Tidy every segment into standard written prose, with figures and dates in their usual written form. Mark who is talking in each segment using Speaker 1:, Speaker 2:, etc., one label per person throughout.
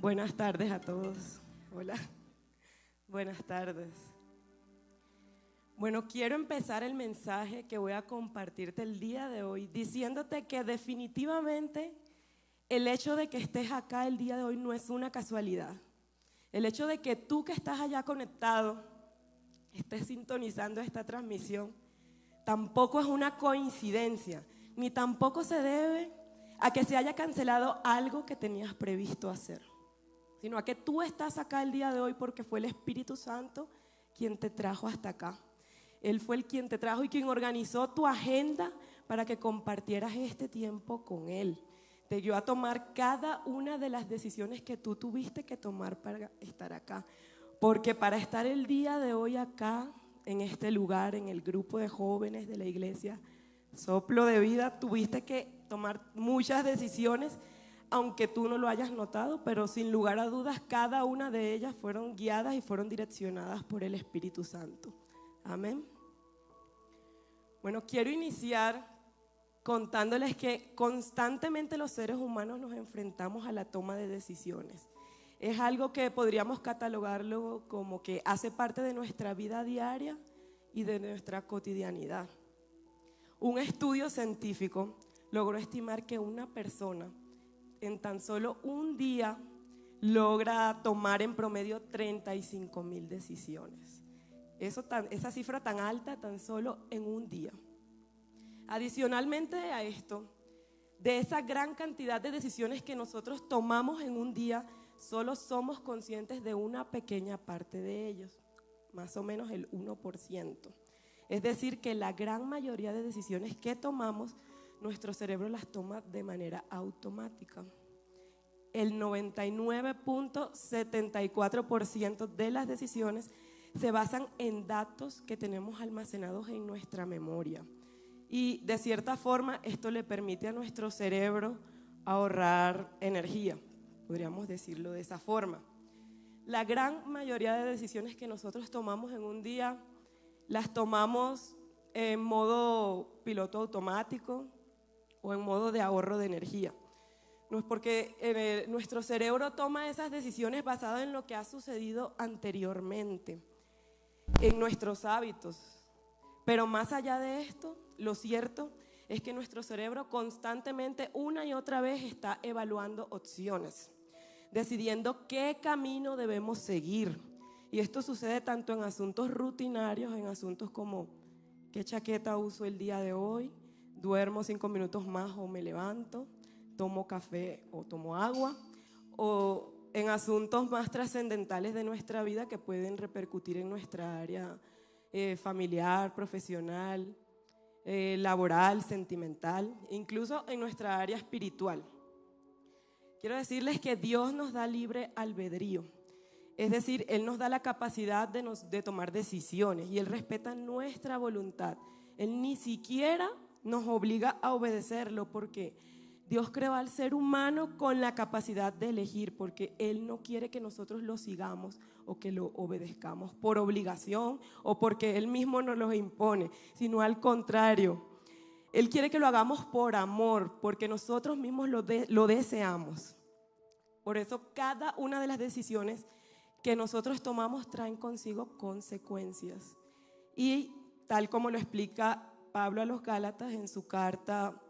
Speaker 1: Buenas tardes a todos. Hola. Buenas tardes. Bueno, quiero empezar el mensaje que voy a compartirte el día de hoy diciéndote que definitivamente el hecho de que estés acá el día de hoy no es una casualidad. El hecho de que tú que estás allá conectado estés sintonizando esta transmisión tampoco es una coincidencia, ni tampoco se debe a que se haya cancelado algo que tenías previsto hacer, sino a que tú estás acá el día de hoy porque fue el Espíritu Santo quien te trajo hasta acá. Él fue el quien te trajo y quien organizó tu agenda para que compartieras este tiempo con Él. Te guió a tomar cada una de las decisiones que tú tuviste que tomar para estar acá. Porque para estar el día de hoy acá, en este lugar, en el grupo de jóvenes de la iglesia Soplo de Vida, tuviste que tomar muchas decisiones, aunque tú no lo hayas notado, pero sin lugar a dudas, cada una de ellas fueron guiadas y fueron direccionadas por el Espíritu Santo. Amén. Bueno, quiero iniciar contándoles que constantemente los seres humanos nos enfrentamos a la toma de decisiones. Es algo que podríamos catalogarlo como que hace parte de nuestra vida diaria y de nuestra cotidianidad. Un estudio científico logró estimar que una persona en tan solo un día logra tomar en promedio 35,000 decisiones. Esa cifra tan alta tan solo en un día. Adicionalmente a esto, de esa gran cantidad de decisiones que nosotros tomamos en un día, solo somos conscientes de una pequeña parte de ellos, más o menos el 1%. Es decir, que la gran mayoría de decisiones que tomamos, nuestro cerebro las toma de manera automática. El 99.74% de las decisiones se basan en datos que tenemos almacenados en nuestra memoria. Y de cierta forma esto le permite a nuestro cerebro ahorrar energía, podríamos decirlo de esa forma. La gran mayoría de decisiones que nosotros tomamos en un día las tomamos en modo piloto automático o en modo de ahorro de energía. No es porque nuestro cerebro toma esas decisiones basadas en lo que ha sucedido anteriormente, en nuestros hábitos. Pero más allá de esto, lo cierto es que nuestro cerebro constantemente una y otra vez está evaluando opciones, decidiendo qué camino debemos seguir. Y esto sucede tanto en asuntos rutinarios, en asuntos como qué chaqueta uso el día de hoy, duermo 5 minutos más o me levanto, tomo café o tomo agua, o en asuntos más trascendentales de nuestra vida que pueden repercutir en nuestra área familiar, profesional, laboral, sentimental, incluso en nuestra área espiritual. Quiero decirles que Dios nos da libre albedrío. Es decir, Él nos da la capacidad de tomar decisiones y Él respeta nuestra voluntad. Él ni siquiera nos obliga a obedecerlo porque Dios creó al ser humano con la capacidad de elegir, porque Él no quiere que nosotros lo sigamos o que lo obedezcamos por obligación o porque Él mismo nos lo impone, sino al contrario. Él quiere que lo hagamos por amor, porque nosotros mismos lo deseamos. Por eso cada una de las decisiones que nosotros tomamos traen consigo consecuencias. Y tal como lo explica Pablo a los Gálatas en su carta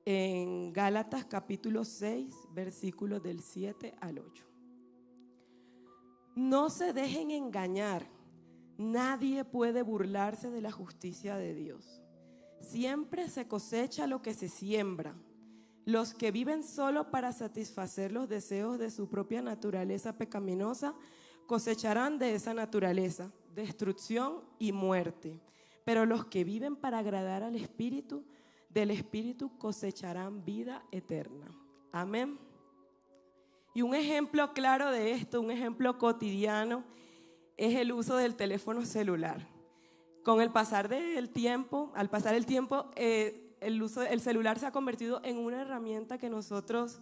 Speaker 1: en Gálatas capítulo 6, versículos del 7 al 8. No se dejen engañar, nadie puede burlarse de la justicia de Dios. Siempre se cosecha lo que se siembra. Los que viven solo para satisfacer los deseos de su propia naturaleza pecaminosa cosecharán de esa naturaleza destrucción y muerte. Pero los que viven para agradar al Espíritu, del Espíritu cosecharán vida eterna. Amén. Y un ejemplo claro de esto, un ejemplo cotidiano, es el uso del teléfono celular. Con el pasar del tiempo, al pasar el tiempo, el celular se ha convertido en una herramienta que nosotros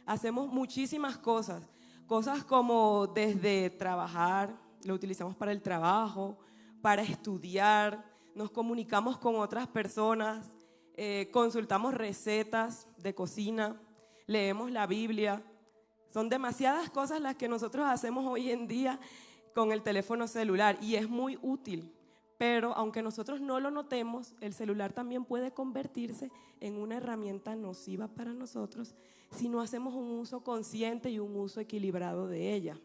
Speaker 1: hacemos muchísimas cosas. Cosas como desde trabajar, lo utilizamos para el trabajo, para estudiar, nos comunicamos con otras personas, consultamos recetas de cocina, leemos la Biblia, Son demasiadas cosas las que nosotros hacemos hoy en día con el teléfono celular y es muy útil. Pero aunque nosotros no lo notemos, el celular también puede convertirse en una herramienta nociva para nosotros si no hacemos un uso consciente y un uso equilibrado de ella.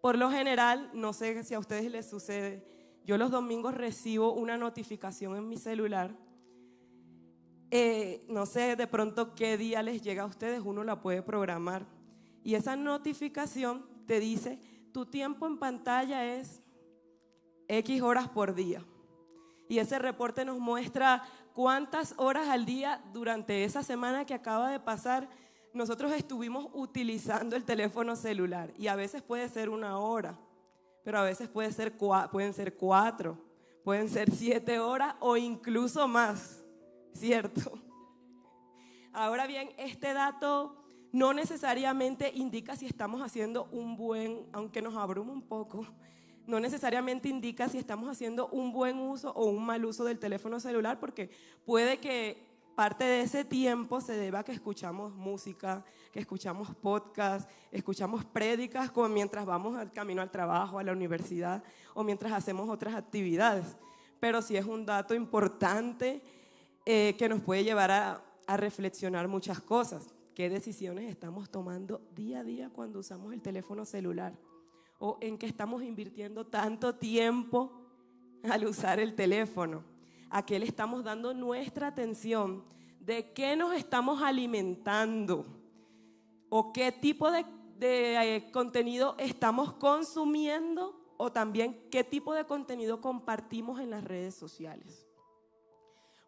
Speaker 1: Por lo general, no sé si a ustedes les sucede, yo los domingos recibo una notificación en mi celular. No sé de pronto qué día les llega a ustedes, uno la puede programar. Y esa notificación te dice, tu tiempo en pantalla es X horas por día. Y ese reporte nos muestra cuántas horas al día durante esa semana que acaba de pasar nosotros estuvimos utilizando el teléfono celular. Y a veces puede ser 1 hora, pero a veces pueden ser 4, pueden ser 7 horas o incluso más, ¿cierto? Ahora bien, este dato no necesariamente indica si estamos haciendo aunque nos abruma un poco, no necesariamente indica si estamos haciendo un buen uso o un mal uso del teléfono celular, porque puede que parte de ese tiempo se deba a que escuchamos música, que escuchamos podcast, escuchamos prédicas como mientras vamos al camino al trabajo, a la universidad o mientras hacemos otras actividades. Pero sí es un dato importante que nos puede llevar a reflexionar muchas cosas. ¿Qué decisiones estamos tomando día a día cuando usamos el teléfono celular? ¿O en qué estamos invirtiendo tanto tiempo al usar el teléfono? ¿A qué le estamos dando nuestra atención? ¿De qué nos estamos alimentando? ¿O qué tipo de contenido estamos consumiendo? O también qué tipo de contenido compartimos en las redes sociales.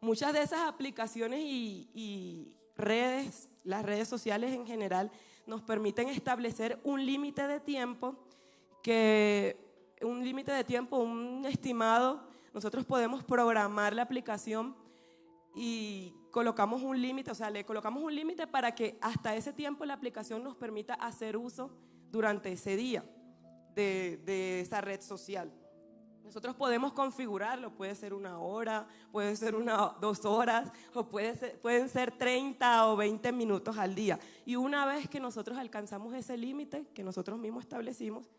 Speaker 1: Muchas de esas aplicaciones y redes, las redes sociales en general, nos permiten establecer un límite de tiempo, un estimado. Nosotros podemos programar la aplicación y colocamos un límite, le colocamos un límite para que hasta ese tiempo la aplicación nos permita hacer uso durante ese día de esa red social. Nosotros podemos configurarlo, puede ser 1 hora, puede ser 2 horas, o pueden ser 30 o 20 minutos al día. Y una vez que nosotros alcanzamos ese límite que nosotros mismos establecimos,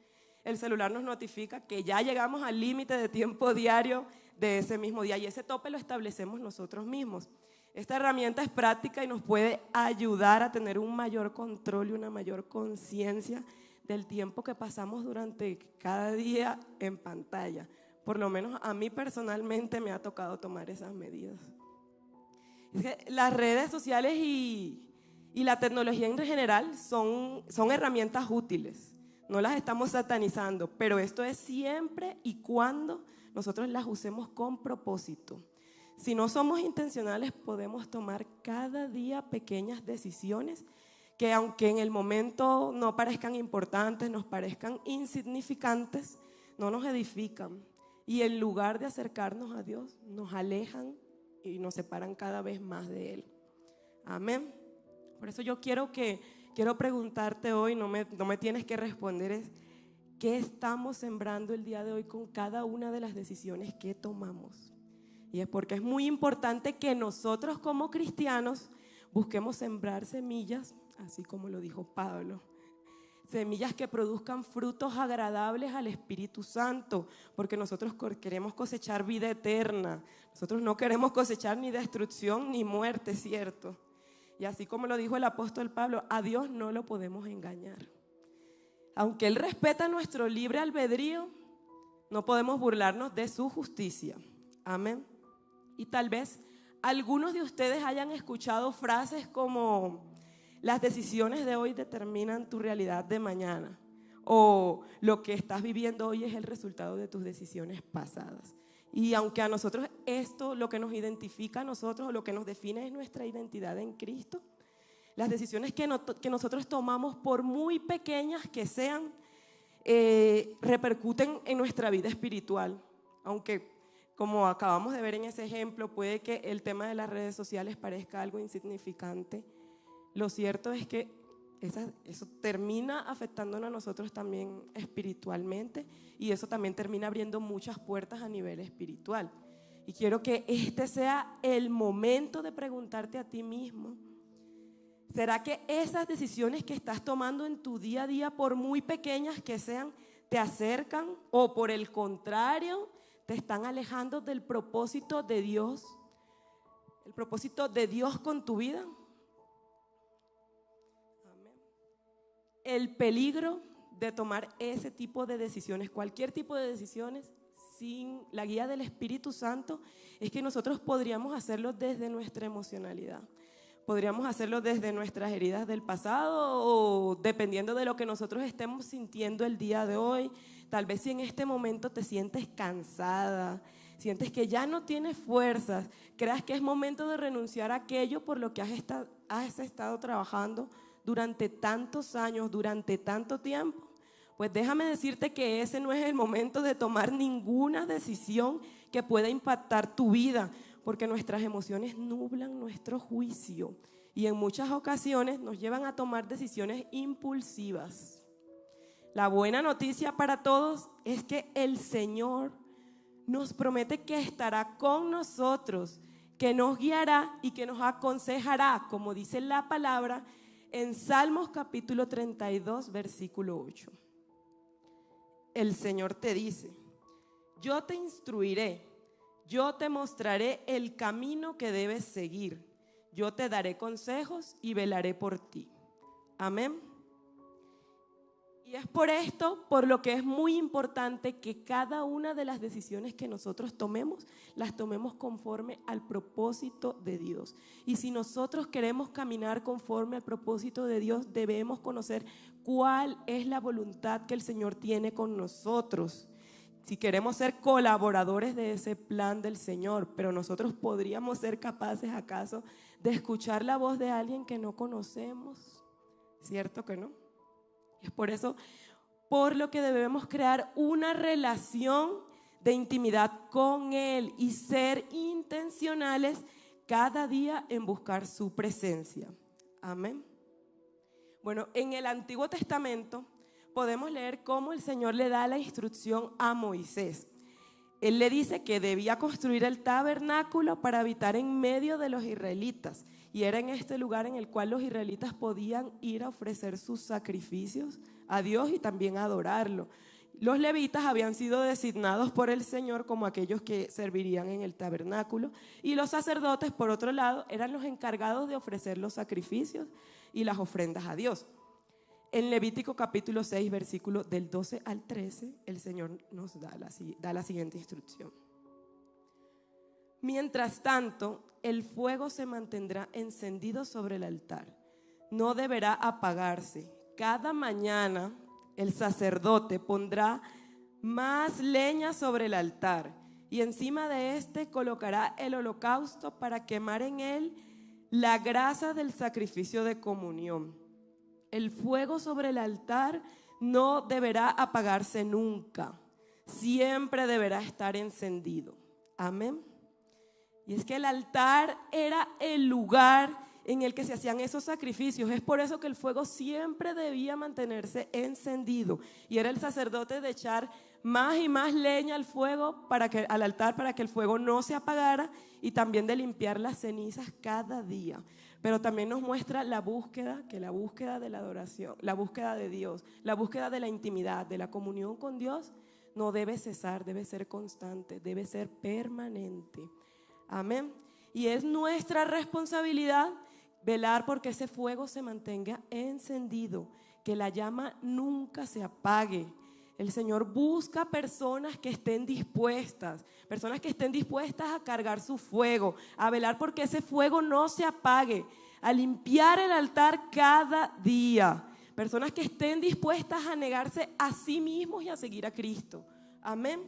Speaker 1: el celular nos notifica que ya llegamos al límite de tiempo diario de ese mismo día y ese tope lo establecemos nosotros mismos. Esta herramienta es práctica y nos puede ayudar a tener un mayor control y una mayor conciencia del tiempo que pasamos durante cada día en pantalla. Por lo menos a mí personalmente me ha tocado tomar esas medidas. Es que las redes sociales y la tecnología en general son herramientas útiles. No las estamos satanizando, pero esto es siempre y cuando nosotros las usemos con propósito. Si no somos intencionales, podemos tomar cada día pequeñas decisiones que, aunque en el momento no parezcan importantes, nos parezcan insignificantes, no nos edifican. Y en lugar de acercarnos a Dios, nos alejan y nos separan cada vez más de Él. Amén. Por eso yo quiero preguntarte hoy, no me tienes que responder, ¿qué estamos sembrando el día de hoy con cada una de las decisiones que tomamos? Y es porque es muy importante que nosotros como cristianos busquemos sembrar semillas, así como lo dijo Pablo, semillas que produzcan frutos agradables al Espíritu Santo, porque nosotros queremos cosechar vida eterna, nosotros no queremos cosechar ni destrucción ni muerte, ¿cierto? Y así como lo dijo el apóstol Pablo, a Dios no lo podemos engañar. Aunque Él respeta nuestro libre albedrío, no podemos burlarnos de su justicia. Amén. Y tal vez algunos de ustedes hayan escuchado frases como: las decisiones de hoy determinan tu realidad de mañana, o lo que estás viviendo hoy es el resultado de tus decisiones pasadas. Y aunque a nosotros esto, lo que nos identifica a nosotros, o lo que nos define es nuestra identidad en Cristo, las decisiones que nosotros tomamos, por muy pequeñas que sean, repercuten en nuestra vida espiritual. Aunque, como acabamos de ver en ese ejemplo, puede que el tema de las redes sociales parezca algo insignificante, lo cierto es que eso termina afectándonos a nosotros también espiritualmente, y eso también termina abriendo muchas puertas a nivel espiritual. Y quiero que este sea el momento de preguntarte a ti mismo ¿Será que esas decisiones que estás tomando en tu día a día, por muy pequeñas que sean, te acercan o por el contrario, te están alejando del propósito de Dios? El propósito de Dios con tu vida. Amén. El peligro de tomar ese tipo de decisiones, cualquier tipo de decisiones, sin la guía del Espíritu Santo, es que nosotros podríamos hacerlo desde nuestra emocionalidad. Podríamos hacerlo desde nuestras heridas del pasado o dependiendo de lo que nosotros estemos sintiendo el día de hoy. Tal vez si en este momento te sientes cansada, sientes que ya no tienes fuerzas, creas que es momento de renunciar a aquello por lo que has estado trabajando durante tantos años, durante tanto tiempo. Pues déjame decirte que ese no es el momento de tomar ninguna decisión que pueda impactar tu vida, porque nuestras emociones nublan nuestro juicio y en muchas ocasiones nos llevan a tomar decisiones impulsivas. La buena noticia para todos es que el Señor nos promete que estará con nosotros, que nos guiará y que nos aconsejará, como dice la palabra en Salmos capítulo 32, versículo 8. El Señor te dice: yo te instruiré, yo te mostraré el camino que debes seguir, yo te daré consejos y velaré por ti. Amén. Y es por esto, por lo que es muy importante que cada una de las decisiones que nosotros tomemos, las tomemos conforme al propósito de Dios. Y si nosotros queremos caminar conforme al propósito de Dios, debemos conocer cuál es la voluntad que el Señor tiene con nosotros. Si queremos ser colaboradores de ese plan del Señor, pero nosotros podríamos ser capaces, ¿acaso, de escuchar la voz de alguien que no conocemos? ¿Cierto que no? Es por eso, por lo que debemos crear una relación de intimidad con Él y ser intencionales cada día en buscar su presencia. Amén. Bueno, en el Antiguo Testamento podemos leer cómo el Señor le da la instrucción a Moisés. Él le dice que debía construir el tabernáculo para habitar en medio de los israelitas. Y era en este lugar en el cual los israelitas podían ir a ofrecer sus sacrificios a Dios y también a adorarlo. Los levitas habían sido designados por el Señor como aquellos que servirían en el tabernáculo. Y los sacerdotes, por otro lado, eran los encargados de ofrecer los sacrificios y las ofrendas a Dios. En Levítico capítulo 6, versículos del 12 al 13, el Señor nos da la siguiente instrucción. Mientras tanto, el fuego se mantendrá encendido sobre el altar. No deberá apagarse. Cada mañana el sacerdote pondrá más leña sobre el altar y encima de este colocará el holocausto para quemar en él la grasa del sacrificio de comunión. El fuego sobre el altar no deberá apagarse nunca, siempre deberá estar encendido. Amén. Y es que el altar era el lugar en el que se hacían esos sacrificios. Es por eso que el fuego siempre debía mantenerse encendido. Y era el sacerdote de echar más y más leña al fuego, al altar, para que el fuego no se apagara, y también de limpiar las cenizas cada día. Pero también nos muestra la búsqueda de la adoración, la búsqueda de Dios, la búsqueda de la intimidad, de la comunión con Dios, no debe cesar, debe ser constante, debe ser permanente. Amén. Y es nuestra responsabilidad velar porque ese fuego se mantenga encendido, que la llama nunca se apague. El Señor busca personas que estén dispuestas a cargar su fuego, a velar porque ese fuego no se apague, a limpiar el altar cada día. Personas que estén dispuestas a negarse a sí mismos y a seguir a Cristo. Amén.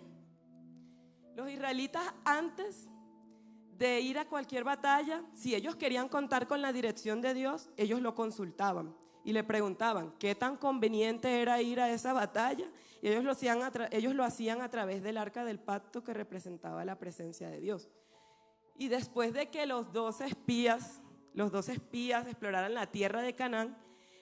Speaker 1: Los israelitas, antes de ir a cualquier batalla, si ellos querían contar con la dirección de Dios, ellos lo consultaban y le preguntaban qué tan conveniente era ir a esa batalla, y ellos lo hacían a través del arca del pacto, que representaba la presencia de Dios. Y después de que los 12 espías exploraran la tierra de Canaán,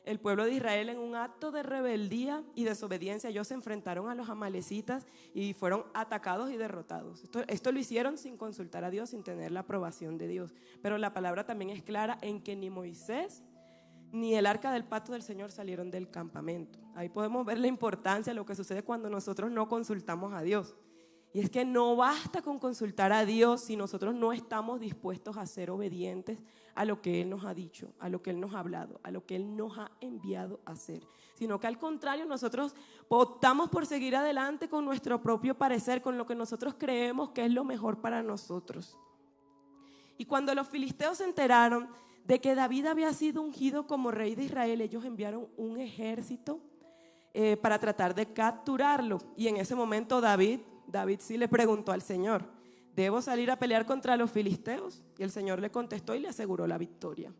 Speaker 1: el pueblo de Israel, en un acto de rebeldía y desobediencia, ellos se enfrentaron a los amalecitas y fueron atacados y derrotados. Esto lo hicieron sin consultar a Dios, sin tener la aprobación de Dios. Pero la palabra también es clara en que ni Moisés ni el arca del pacto del Señor salieron del campamento. Ahí podemos ver la importancia de lo que sucede cuando nosotros no consultamos a Dios. Y es que no basta con consultar a Dios si nosotros no estamos dispuestos a ser obedientes a lo que Él nos ha dicho, a lo que Él nos ha hablado, a lo que Él nos ha enviado a hacer. Sino que al contrario, nosotros optamos por seguir adelante con nuestro propio parecer, con lo que nosotros creemos que es lo mejor para nosotros. Y cuando los filisteos se enteraron de que David había sido ungido como rey de Israel, ellos enviaron un ejército para tratar de capturarlo. Y en ese momento David sí le preguntó al Señor: ¿debo salir a pelear contra los filisteos? Y el Señor le contestó y le aseguró la victoria.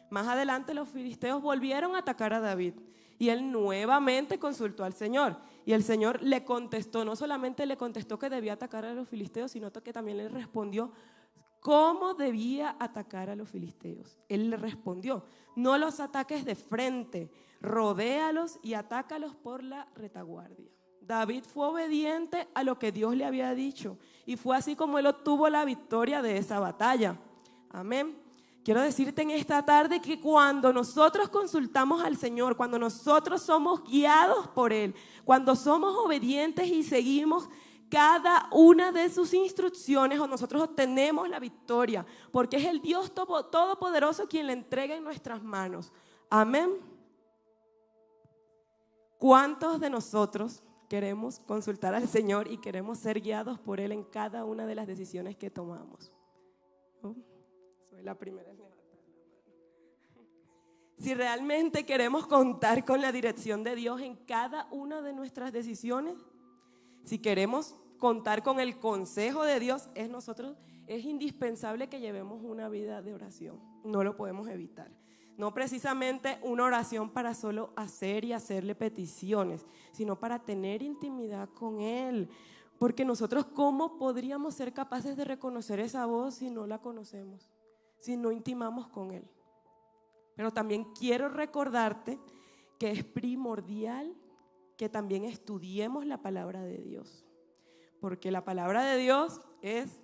Speaker 1: Más adelante los filisteos volvieron a atacar a David y él nuevamente consultó al Señor. Y el Señor le contestó, no solamente le contestó que debía atacar a los filisteos, sino que también le respondió cómo debía atacar a los filisteos. Él le respondió: no los ataques de frente, rodéalos y atácalos por la retaguardia. David fue obediente a lo que Dios le había dicho y fue así como él obtuvo la victoria de esa batalla. Amén. Quiero decirte en esta tarde que cuando nosotros consultamos al Señor, cuando nosotros somos guiados por Él, cuando somos obedientes y seguimos cada una de sus instrucciones, o nosotros obtenemos la victoria, porque es el Dios Todopoderoso quien la entrega en nuestras manos. Amén. ¿Cuántos de nosotros queremos consultar al Señor y queremos ser guiados por Él en cada una de las decisiones que tomamos? ¿No? Soy la primera en levantar la mano. Si realmente queremos contar con la dirección de Dios en cada una de nuestras decisiones, si queremos contar con el consejo de Dios, es indispensable que llevemos una vida de oración. No lo podemos evitar. No precisamente una oración para solo hacer y hacerle peticiones, sino para tener intimidad con Él. Porque nosotros, ¿cómo podríamos ser capaces de reconocer esa voz si no la conocemos? Si no intimamos con Él. Pero también quiero recordarte que es primordial que también estudiemos la palabra de Dios. Porque la palabra de Dios es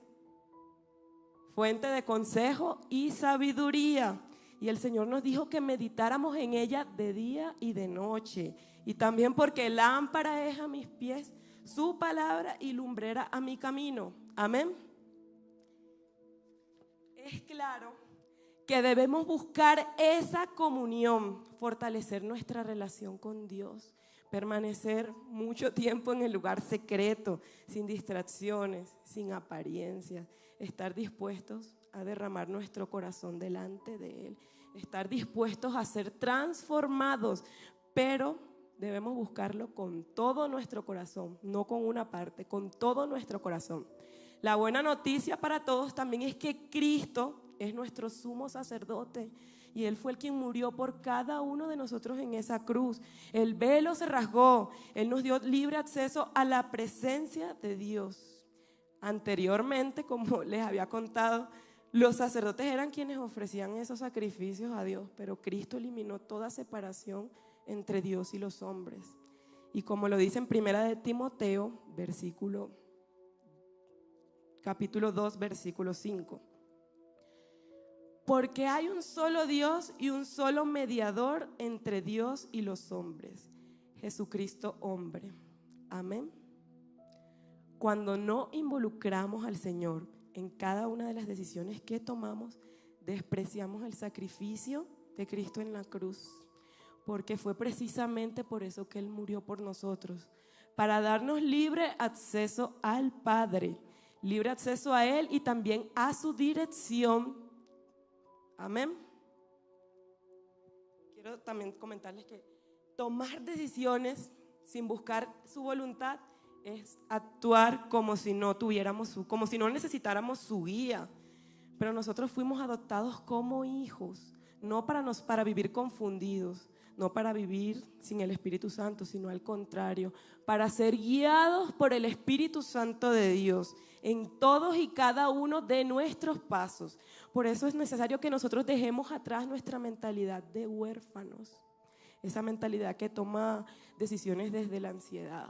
Speaker 1: fuente de consejo y sabiduría. Y el Señor nos dijo que meditáramos en ella de día y de noche. Y también porque lámpara es a mis pies su palabra y lumbrera a mi camino. Amén. Es claro que debemos buscar esa comunión, fortalecer nuestra relación con Dios, permanecer mucho tiempo en el lugar secreto, sin distracciones, sin apariencias, estar dispuestos a derramar nuestro corazón delante de Él, estar dispuestos a ser transformados, pero debemos buscarlo con todo nuestro corazón, no con una parte, con todo nuestro corazón. La buena noticia para todos también es que Cristo es nuestro sumo sacerdote y Él fue el quien murió por cada uno de nosotros en esa cruz. El velo se rasgó, Él nos dio libre acceso a la presencia de Dios. Anteriormente, como les había contado, los sacerdotes eran quienes ofrecían esos sacrificios a Dios, pero Cristo eliminó toda separación entre Dios y los hombres. Y como lo dice en 1 Timoteo, capítulo 2, versículo 5. Porque hay un solo Dios y un solo mediador entre Dios y los hombres, Jesucristo hombre. Amén. Cuando no involucramos al Señor en cada una de las decisiones que tomamos, despreciamos el sacrificio de Cristo en la cruz, porque fue precisamente por eso que Él murió por nosotros, para darnos libre acceso al Padre, libre acceso a Él y también a su dirección. Amén. Quiero también comentarles que tomar decisiones sin buscar su voluntad es actuar como si no necesitáramos su guía. Pero nosotros fuimos adoptados como hijos, no para vivir confundidos, no para vivir sin el Espíritu Santo, sino al contrario, para ser guiados por el Espíritu Santo de Dios en todos y cada uno de nuestros pasos. Por eso es necesario que nosotros dejemos atrás nuestra mentalidad de huérfanos, esa mentalidad que toma decisiones desde la ansiedad,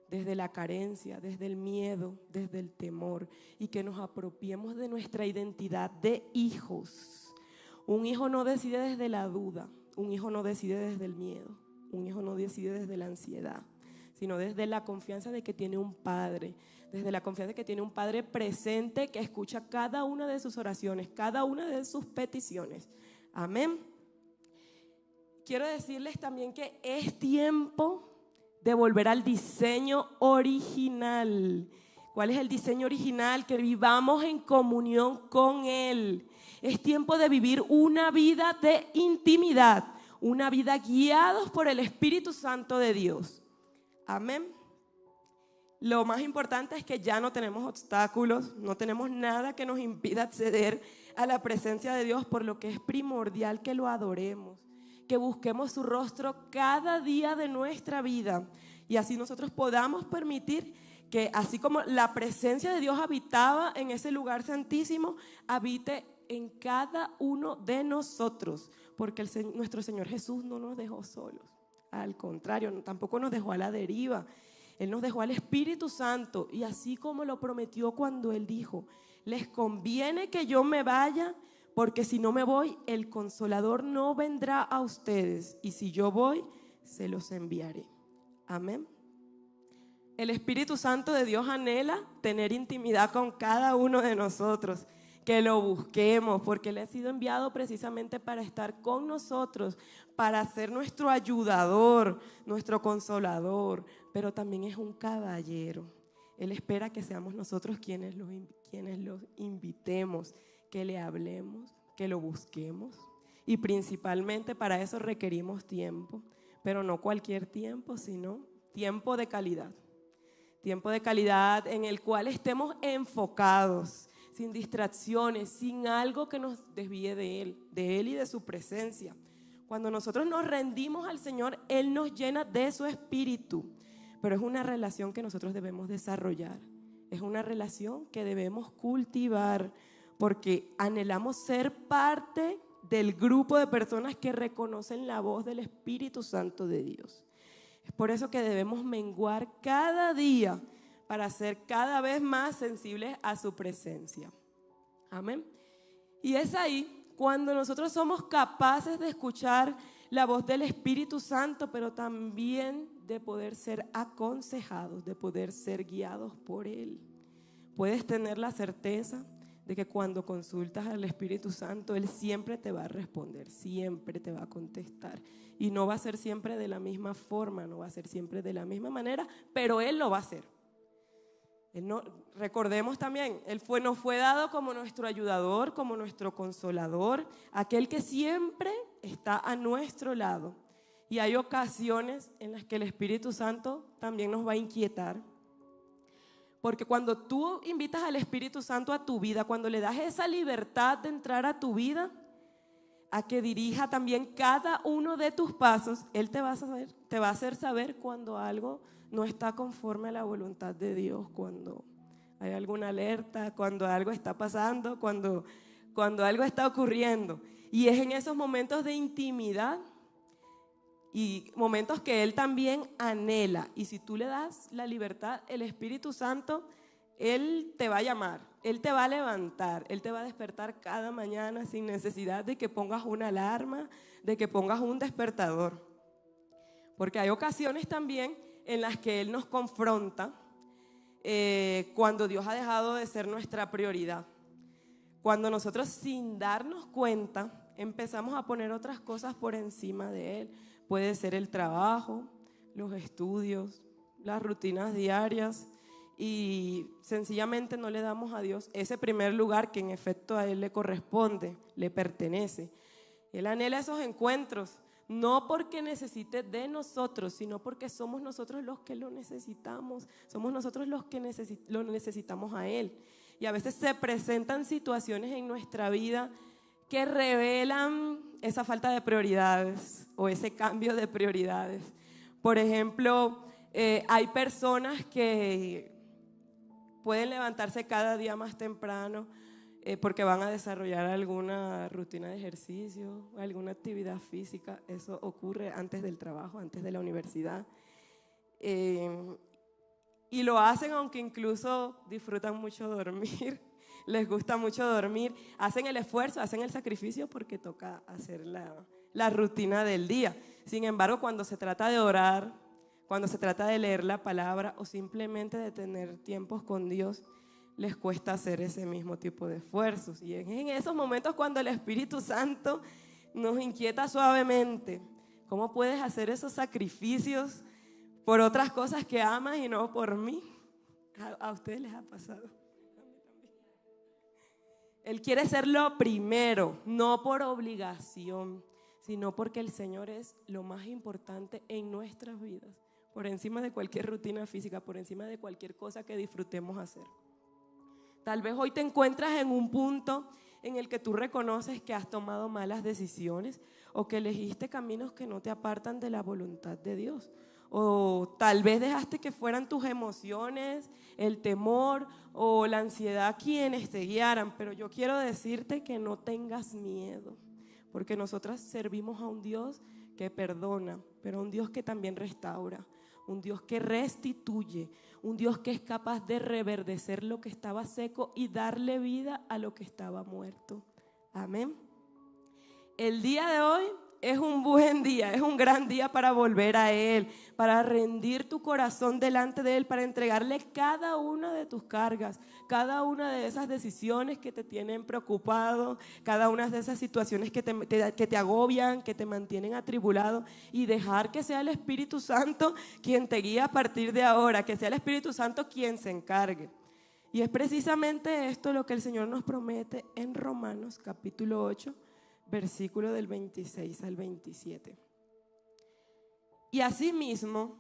Speaker 1: desde la carencia, desde el miedo, desde el temor, y que nos apropiemos de nuestra identidad de hijos. Un hijo no decide desde la duda, un hijo no decide desde el miedo, un hijo no decide desde la ansiedad, sino desde la confianza de que tiene un padre, desde la confianza de que tiene un padre presente que escucha cada una de sus oraciones, cada una de sus peticiones. Amén. Quiero decirles también que es tiempo de volver al diseño original. ¿Cuál es el diseño original? Que vivamos en comunión con Él. Es tiempo de vivir una vida de intimidad, una vida guiados por el Espíritu Santo de Dios. Amén. Lo más importante es que ya no tenemos obstáculos, no tenemos nada que nos impida acceder a la presencia de Dios, por lo que es primordial que lo adoremos, que busquemos su rostro cada día de nuestra vida y así nosotros podamos permitir que así como la presencia de Dios habitaba en ese lugar santísimo, habite en cada uno de nosotros, porque nuestro Señor Jesús no nos dejó solos, al contrario, tampoco nos dejó a la deriva. Él nos dejó al Espíritu Santo y así como lo prometió cuando Él dijo: les conviene que yo me vaya, porque si no me voy, el Consolador no vendrá a ustedes, y si yo voy, se los enviaré. Amén. El Espíritu Santo de Dios anhela tener intimidad con cada uno de nosotros, que lo busquemos, porque Él ha sido enviado precisamente para estar con nosotros, para ser nuestro ayudador, nuestro consolador, pero también es un caballero. Él espera que seamos nosotros quienes lo invitemos, que le hablemos, que lo busquemos, y principalmente para eso requerimos tiempo, pero no cualquier tiempo, sino tiempo de calidad. Tiempo de calidad en el cual estemos enfocados, sin distracciones, sin algo que nos desvíe de Él y de su presencia. Cuando nosotros nos rendimos al Señor, Él nos llena de su Espíritu, pero es una relación que nosotros debemos desarrollar, es una relación que debemos cultivar, porque anhelamos ser parte del grupo de personas que reconocen la voz del Espíritu Santo de Dios. Es por eso que debemos menguar cada día para ser cada vez más sensibles a su presencia. Amén. Y es ahí cuando nosotros somos capaces de escuchar la voz del Espíritu Santo, pero también de poder ser aconsejados, de poder ser guiados por Él. Puedes tener la certeza de que cuando consultas al Espíritu Santo, Él siempre te va a responder, siempre te va a contestar. Y no va a ser siempre de la misma forma, no va a ser siempre de la misma manera, pero Él lo va a hacer. Recordemos también, Él nos fue dado como nuestro ayudador, como nuestro consolador, aquel que siempre está a nuestro lado. Y hay ocasiones en las que el Espíritu Santo también nos va a inquietar. Porque cuando tú invitas al Espíritu Santo a tu vida, cuando le das esa libertad de entrar a tu vida, a que dirija también cada uno de tus pasos, Él te va a hacer saber cuando algo no está conforme a la voluntad de Dios, cuando hay alguna alerta, cuando algo está pasando, cuando algo está ocurriendo. Y es en esos momentos de intimidad y momentos que Él también anhela. Y si tú le das la libertad, el Espíritu Santo, Él te va a llamar, Él te va a levantar, Él te va a despertar cada mañana sin necesidad de que pongas una alarma, de que pongas un despertador. Porque hay ocasiones también en las que Él nos confronta cuando Dios ha dejado de ser nuestra prioridad. Cuando nosotros, sin darnos cuenta, empezamos a poner otras cosas por encima de Él. Puede ser el trabajo, los estudios, las rutinas diarias, y sencillamente no le damos a Dios ese primer lugar que en efecto a Él le corresponde, le pertenece. Él anhela esos encuentros, no porque necesite de nosotros, sino porque somos nosotros los que lo necesitamos, somos nosotros los que lo necesitamos a Él. Y a veces se presentan situaciones en nuestra vida que revelan esa falta de prioridades o ese cambio de prioridades. Por ejemplo, hay personas que pueden levantarse cada día más temprano porque van a desarrollar alguna rutina de ejercicio, alguna actividad física. Eso ocurre antes del trabajo, antes de la universidad. Y lo hacen aunque incluso disfrutan mucho dormir, les gusta mucho dormir, hacen el esfuerzo, hacen el sacrificio porque toca hacer la rutina del día. Sin embargo, cuando se trata de orar, cuando se trata de leer la palabra o simplemente de tener tiempos con Dios, les cuesta hacer ese mismo tipo de esfuerzos. Y es en esos momentos cuando el Espíritu Santo nos inquieta suavemente. ¿Cómo puedes hacer esos sacrificios por otras cosas que amas y no por mí? ¿A ustedes les ha pasado? Él quiere ser lo primero, no por obligación, sino porque el Señor es lo más importante en nuestras vidas, por encima de cualquier rutina física, por encima de cualquier cosa que disfrutemos hacer. Tal vez hoy te encuentras en un punto en el que tú reconoces que has tomado malas decisiones o que elegiste caminos que no te apartan de la voluntad de Dios. O tal vez dejaste que fueran tus emociones, el temor o la ansiedad quienes te guiaran. Pero yo quiero decirte que no tengas miedo, porque nosotras servimos a un Dios que perdona, pero a un Dios que también restaura, un Dios que restituye, un Dios que es capaz de reverdecer lo que estaba seco y darle vida a lo que estaba muerto. Amén. El día de hoy es un buen día, es un gran día para volver a Él, para rendir tu corazón delante de Él, para entregarle cada una de tus cargas, cada una de esas decisiones que te tienen preocupado, cada una de esas situaciones que te agobian, que te mantienen atribulado, y dejar que sea el Espíritu Santo quien te guíe a partir de ahora, que sea el Espíritu Santo quien se encargue. Y es precisamente esto lo que el Señor nos promete en Romanos capítulo 8, versículo del 26 al 27. Y asimismo,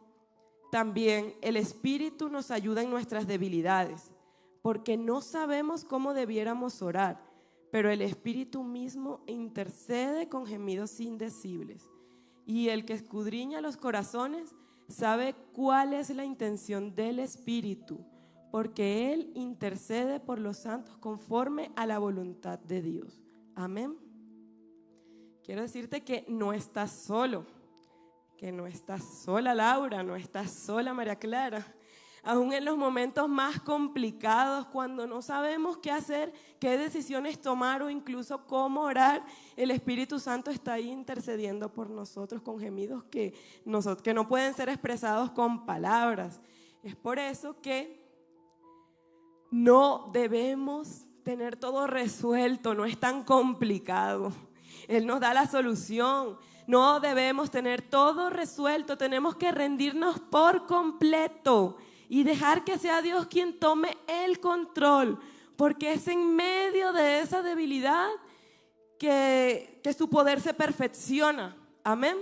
Speaker 1: también el Espíritu nos ayuda en nuestras debilidades, porque no sabemos cómo debiéramos orar, pero el Espíritu mismo intercede con gemidos indecibles. Y el que escudriña los corazones sabe cuál es la intención del Espíritu, porque Él intercede por los santos conforme a la voluntad de Dios. Amén. Quiero decirte que no estás solo, que no estás sola Laura, no estás sola María Clara. Aún en los momentos más complicados, cuando no sabemos qué hacer, qué decisiones tomar o incluso cómo orar, el Espíritu Santo está ahí intercediendo por nosotros con gemidos que no pueden ser expresados con palabras. Es por eso que no debemos tener todo resuelto, no es tan complicado. Él nos da la solución. No debemos tener todo resuelto, tenemos que rendirnos por completo y dejar que sea Dios quien tome el control, porque es en medio de esa debilidad que su poder se perfecciona. Amén.